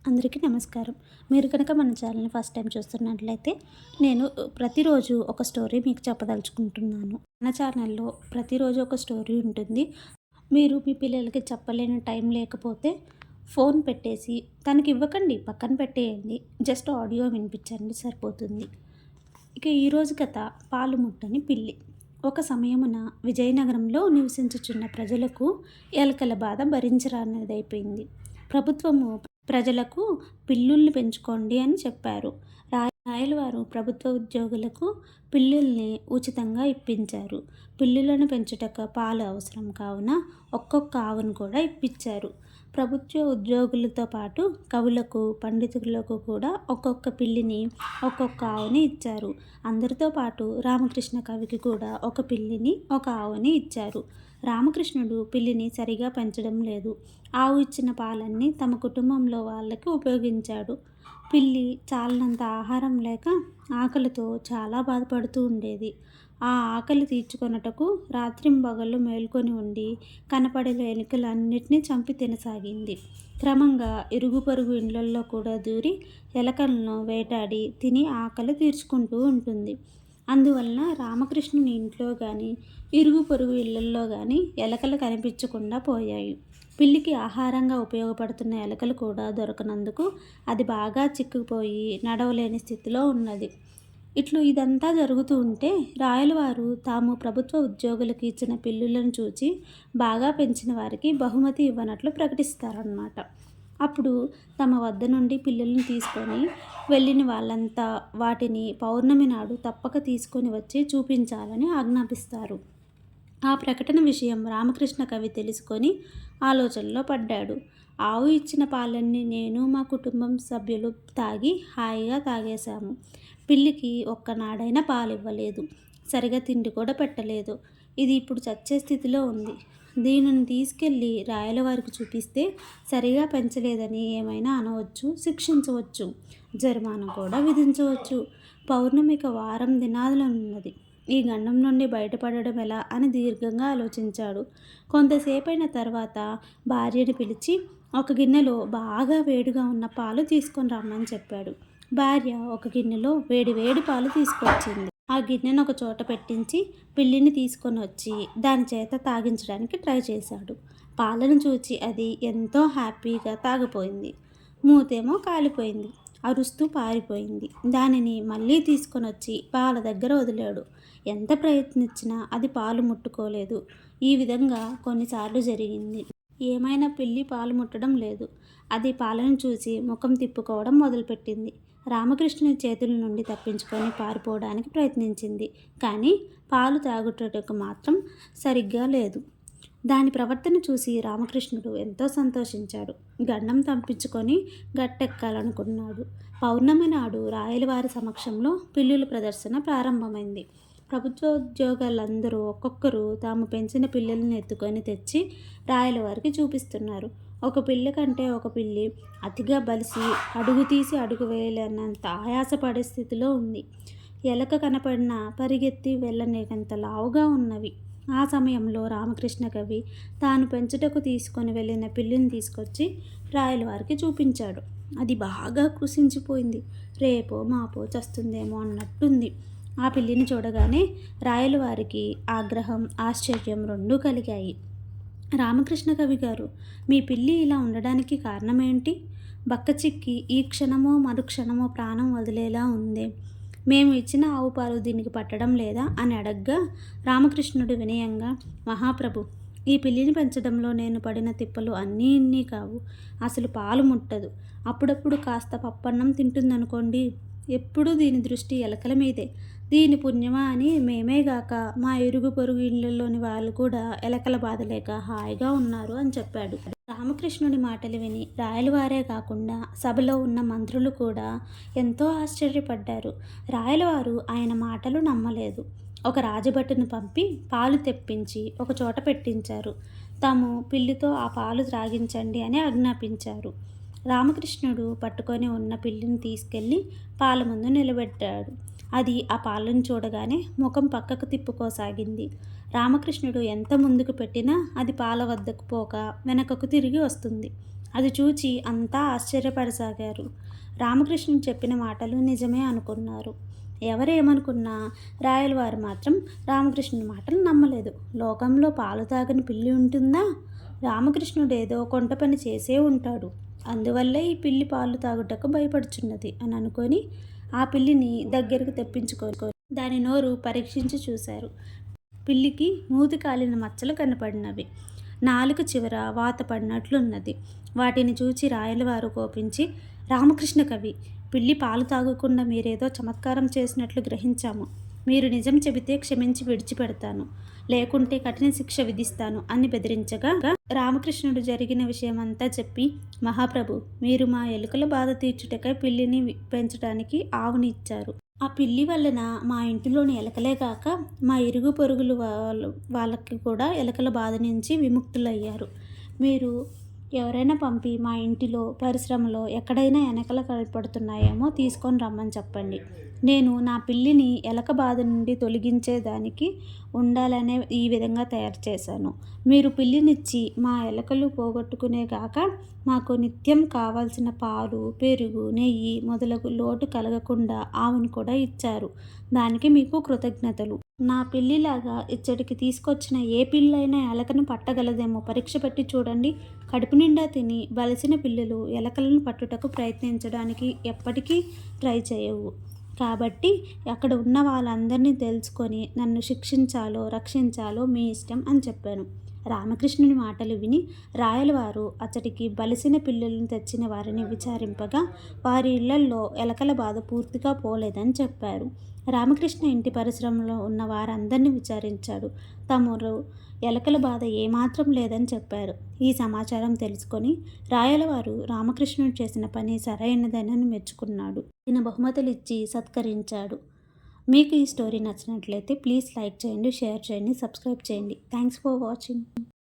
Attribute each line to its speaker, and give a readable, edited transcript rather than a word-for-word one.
Speaker 1: అందరికీ నమస్కారం. మీరు కనుక మన ఛానల్‌ని ఫస్ట్ టైం చూస్తున్నట్లయితే, నేను ప్రతిరోజు ఒక స్టోరీ మీకు చెప్పదలుచుకుంటున్నాను. మన ఛానల్‌లో ప్రతిరోజు ఒక స్టోరీ ఉంటుంది. మీరు మీ పిల్లలకి చెప్పలేని టైం లేకపోతే ఫోన్ పెట్టేసి తనకివ్వకండి, పక్కన పెట్టేయండి. జస్ట్ ఆడియో వినిపించండి సరిపోతుంది. ఇక ఈరోజు కథ పాలు ముట్టని పిల్లి. ఒక సమయమున విజయనగరంలో నివసించుచున్న ప్రజలకు ఎలకల బాధ భరించరానిదైపోయింది. ప్రభుత్వము ప్రజలకు పిల్లుల్ని పెంచుకోండి అని చెప్పారు. రాయలవారు ప్రభుత్వ ఉద్యోగులకు పిల్లుల్ని ఉచితంగా ఇప్పించారు. పిల్లులను పెంచుటకు పాలు అవసరం కావున ఒక్కొక్క ఆవును కూడా ఇప్పించారు. ప్రభుత్వ ఉద్యోగులతో పాటు కవులకు, పండితులకు కూడా ఒక్కొక్క పిల్లిని, ఒక్కొక్క ఆవుని ఇచ్చారు. అందరితో పాటు రామకృష్ణ కవికి కూడా ఒక పిల్లిని, ఒక ఆవుని ఇచ్చారు. రామకృష్ణుడు పిల్లిని సరిగా పెంచడం లేదు. ఆవు ఇచ్చిన పాలన్నీ తమ కుటుంబంలో వాళ్ళకి ఉపయోగించాడు. పిల్లి చాలినంత ఆహారం లేక ఆకలితో చాలా బాధపడుతూ ఉండేది. ఆ ఆకలి తీర్చుకొనుటకు రాత్రింబగళ్ళు మేల్కొని ఉండి కనపడే ఎలుకలన్నిటినీ చంపి తినసాగింది. క్రమంగా ఇరుగు పొరుగు ఇండ్లల్లో కూడా దూరి ఎలకలను వేటాడి తిని ఆకలి తీర్చుకుంటూ ఉంటుంది. అందువలన రామకృష్ణుని ఇంట్లో కానీ, ఇరుగు పొరుగు ఇళ్లల్లో కానీ ఎలకలు కనిపించకుండా పోయాయి. పిల్లికి ఆహారంగా ఉపయోగపడుతున్న ఎలకలు కూడా దొరకనందుకు అది బాగా చిక్కుకుపోయి నడవలేని స్థితిలో ఉన్నది. ఇదంతా జరుగుతూ ఉంటే రాయలవారు తాము ప్రభుత్వ ఉద్యోగులకు ఇచ్చిన పిల్లులను చూచి బాగా పెంచిన వారికి బహుమతి ఇవ్వనట్లు ప్రకటిస్తారన్నమాట. అప్పుడు తమ వద్ద నుండి పిల్లులను తీసుకొని వెళ్ళిన వాళ్ళంతా వాటిని పౌర్ణమి నాడు తప్పక తీసుకొని వచ్చి చూపించాలని ఆజ్ఞాపిస్తారు. ఆ ప్రకటన విషయం రామకృష్ణ కవి తెలుసుకొని ఆలోచనలో పడ్డాడు. ఆవు ఇచ్చిన పాలన్నీ నేను, మా కుటుంబం సభ్యులు తాగి హాయిగా తాగేశాము. పిల్లికి ఒక్కనాడైనా పాలివ్వలేదు. సరిగా తిండి కూడా పెట్టలేదు. ఇది ఇప్పుడు చచ్చే స్థితిలో ఉంది. దీనిని తీసుకెళ్ళి రాయలవారికి చూపిస్తే సరిగా పెంచలేదని ఏమైనా అనవచ్చు, శిక్షించవచ్చు, జరిమానా కూడా విధించవచ్చు. పౌర్ణమిక వారం దినాలున్నది. ఈ గండం నుండి బయటపడడం ఎలా అని దీర్ఘంగా ఆలోచించాడు. కొంతసేపైన తర్వాత భార్యని పిలిచి ఒక గిన్నెలో బాగా వేడిగా ఉన్న పాలు తీసుకొని రమ్మని చెప్పాడు. భార్య ఒక గిన్నెలో వేడి వేడి పాలు తీసుకొచ్చింది. ఆ గిన్నెను ఒక చోట పెట్టించి పిల్లిని తీసుకొని వచ్చి దాని చేత తాగించడానికి ట్రై చేశాడు. పాలను చూచి అది ఎంతో హ్యాపీగా తాగిపోయింది. మూతేమో కాలిపోయింది. అరుస్తూ పారిపోయింది. దానిని మళ్ళీ తీసుకొని వచ్చి పాల దగ్గర వదిలాడు. ఎంత ప్రయత్నించినా అది పాలు ముట్టుకోలేదు. ఈ విధంగా కొన్నిసార్లు జరిగింది. ఏమైనా పిల్లి పాలు ముట్టడం లేదు. అది పాలను చూసి ముఖం తిప్పుకోవడం మొదలుపెట్టింది. రామకృష్ణుని చేతుల నుండి తప్పించుకొని పారిపోవడానికి ప్రయత్నించింది. కానీ పాలు తాగుటకు మాత్రం సరిగ్గా లేదు. దాని ప్రవర్తన చూసి రామకృష్ణుడు ఎంతో సంతోషించాడు. గండం తప్పించుకొని గట్టెక్కాలనుకున్నాడు. పౌర్ణమి నాడు రాయలవారి సమక్షంలో పిల్లుల ప్రదర్శన ప్రారంభమైంది. ప్రభుత్వ ఉద్యోగాలందరూ ఒక్కొక్కరు తాము పెంచిన పిల్లలను ఎత్తుకొని తెచ్చి రాయలవారికి చూపిస్తున్నారు. ఒక పిల్లి కంటే ఒక పిల్లి అతిగా బలిసి అడుగు తీసి అడుగు వేయలేనంత ఆయాసపడే స్థితిలో ఉంది. ఎలక కనపడినా పరిగెత్తి వెళ్ళనేకంత లావుగా ఉన్నవి. ఆ సమయంలో రామకృష్ణ కవి తాను పెంచుటకు తీసుకొని వెళ్ళిన పిల్లిని తీసుకొచ్చి రాయలవారికి చూపించాడు. అది బాగా కృషించిపోయింది. రేపో మాపో చస్తుందేమో అన్నట్టుంది. ఆ పిల్లిని చూడగానే రాయలవారికి ఆగ్రహం, ఆశ్చర్యం రెండూ కలిగాయి. రామకృష్ణ కవి గారు, మీ పిల్లి ఇలా ఉండడానికి కారణమేంటి? బక్కచిక్కి ఈ క్షణమో మరుక్షణమో ప్రాణం వదిలేలా ఉందే. మేము ఇచ్చిన ఆవు పాలు దీనికి పట్టడం లేదా అని అడగ్గా రామకృష్ణుడు వినయంగా, మహాప్రభు, ఈ పిల్లిని పెంచడంలో నేను పడిన తిప్పలు అన్నీ ఇన్ని కావు. అసలు పాలు ముట్టదు. అప్పుడప్పుడు కాస్త పప్పన్నం తింటుందనుకోండి. ఎప్పుడూ దీని దృష్టి ఎలకల మీదే. దీని పుణ్యమా అని మేమేగాక మా ఇరుగు పొరుగు ఇళ్లలోని వాళ్ళు కూడా ఎలకల బాధ లేక హాయిగా ఉన్నారు అని చెప్పాడు. రామకృష్ణుడి మాటలు విని రాయలవారే కాకుండా సభలో ఉన్న మంత్రులు కూడా ఎంతో ఆశ్చర్యపడ్డారు. రాయలవారు ఆయన మాటలు నమ్మలేదు. ఒక రాజభటును పంపి పాలు తెప్పించి ఒక చోట పెట్టించారు. తాము పిల్లితో ఆ పాలు త్రాగించండి అని ఆజ్ఞాపించారు. రామకృష్ణుడు పట్టుకొని ఉన్న పిల్లిని తీసుకెళ్ళి పాల ముందు నిలబెట్టాడు. అది ఆ పాలను చూడగానే ముఖం పక్కకు తిప్పుకోసాగింది. రామకృష్ణుడు ఎంత ముందుకు పెట్టినా అది పాల వద్దకు పోక వెనకకు తిరిగి వస్తుంది. అది చూచి అంతా ఆశ్చర్యపడసాగారు. రామకృష్ణుడు చెప్పిన మాటలు నిజమే అనుకున్నారు. ఎవరేమనుకున్నా రాయలవారు మాత్రం రామకృష్ణుడి మాటలు నమ్మలేదు. లోకంలో పాలు తాగని పిల్లి ఉంటుందా? రామకృష్ణుడేదో కొంట పని చేసే ఉంటాడు. అందువల్లే ఈ పిల్లి పాలు తాగుటకు భయపడుచున్నది అని అనుకొని ఆ పిల్లిని దగ్గరకు తెప్పించుకొని దాని నోరు పరీక్షించి చూశారు. పిల్లికి మూతి కాలిన మచ్చలు కనపడినవి. నాలుక చివర వాత పడినట్లున్నది. వాటిని చూచి రాయలవారు కోపించి, రామకృష్ణ కవి, పిల్లి పాలు తాగకుండా మీరేదో చమత్కారం చేసినట్లు గ్రహించాము. మీరు నిజం చెబితే క్షమించి విడిచిపెడతాను, లేకుంటే కఠిన శిక్ష విధిస్తాను అని బెదిరించగా రామకృష్ణుడు జరిగిన విషయమంతా చెప్పి, మహాప్రభు, మీరు మా ఎలుకల బాధ తీర్చుటకై పిల్లిని పెంచడానికి ఆవుని ఇచ్చారు. ఆ పిల్లి వలన మా ఇంటిలోని ఎలకలే కాక మా ఇరుగు పొరుగులు వాళ్ళకి కూడా ఎలకల బాధ నుంచి విముక్తులయ్యారు. మీరు ఎవరైనా పంపి మా ఇంటిలో పరిశ్రమలో ఎక్కడైనా ఎలకలు కనపడుతున్నాయేమో తీసుకొని రమ్మని చెప్పండి. నేను నా పిల్లిని ఎలక బాధ నుండి తొలగించేదానికి ఉండాలనే ఈ విధంగా తయారు చేశాను. మీరు పిల్లినిచ్చి మా ఎలకలు పోగొట్టుకునే గాక మాకు నిత్యం కావాల్సిన పాలు, పెరుగు, నెయ్యి మొదలగు లోటు కలగకుండా ఆవును కూడా ఇచ్చారు. దానికి మీకు కృతజ్ఞతలు. నా పిల్లిలాగా ఇచ్చటికి తీసుకొచ్చిన ఏ పిల్లైనా ఎలకను పట్టగలదేమో పరీక్ష పెట్టి చూడండి. కడుపు నిండా తిని బలిసిన పిల్లలు ఎలకలను పట్టుటకు ప్రయత్నించడానికి ఎప్పటికీ ట్రై చేయవు. కాబట్టి అక్కడ ఉన్న వాళ్ళందరినీ తెలుసుకొని నన్ను శిక్షించాలో రక్షించాలో మీ ఇష్టం అని చెప్పాను. రామకృష్ణుని మాటలు విని రాయలవారు అచ్చటికి బలిసిన పిల్లలను తెచ్చిన వారిని విచారింపగా వారి ఇళ్లల్లో ఎలకల బాధ పూర్తిగా పోలేదని చెప్పారు. రామకృష్ణ ఇంటి పరిశ్రమలో ఉన్న వారందరినీ విచారించాడు. తమరు ఎలకల బాధ ఏమాత్రం లేదని చెప్పారు. ఈ సమాచారం తెలుసుకొని రాయలవారు రామకృష్ణుడు చేసిన పని సరైనదేనని మెచ్చుకున్నాడు. ఈయన బహుమతులు ఇచ్చి సత్కరించాడు. మీకు ఈ స్టోరీ నచ్చినట్లయితే ప్లీజ్ లైక్ చేయండి, షేర్ చేయండి, సబ్స్క్రైబ్ చేయండి. Thanks for watching.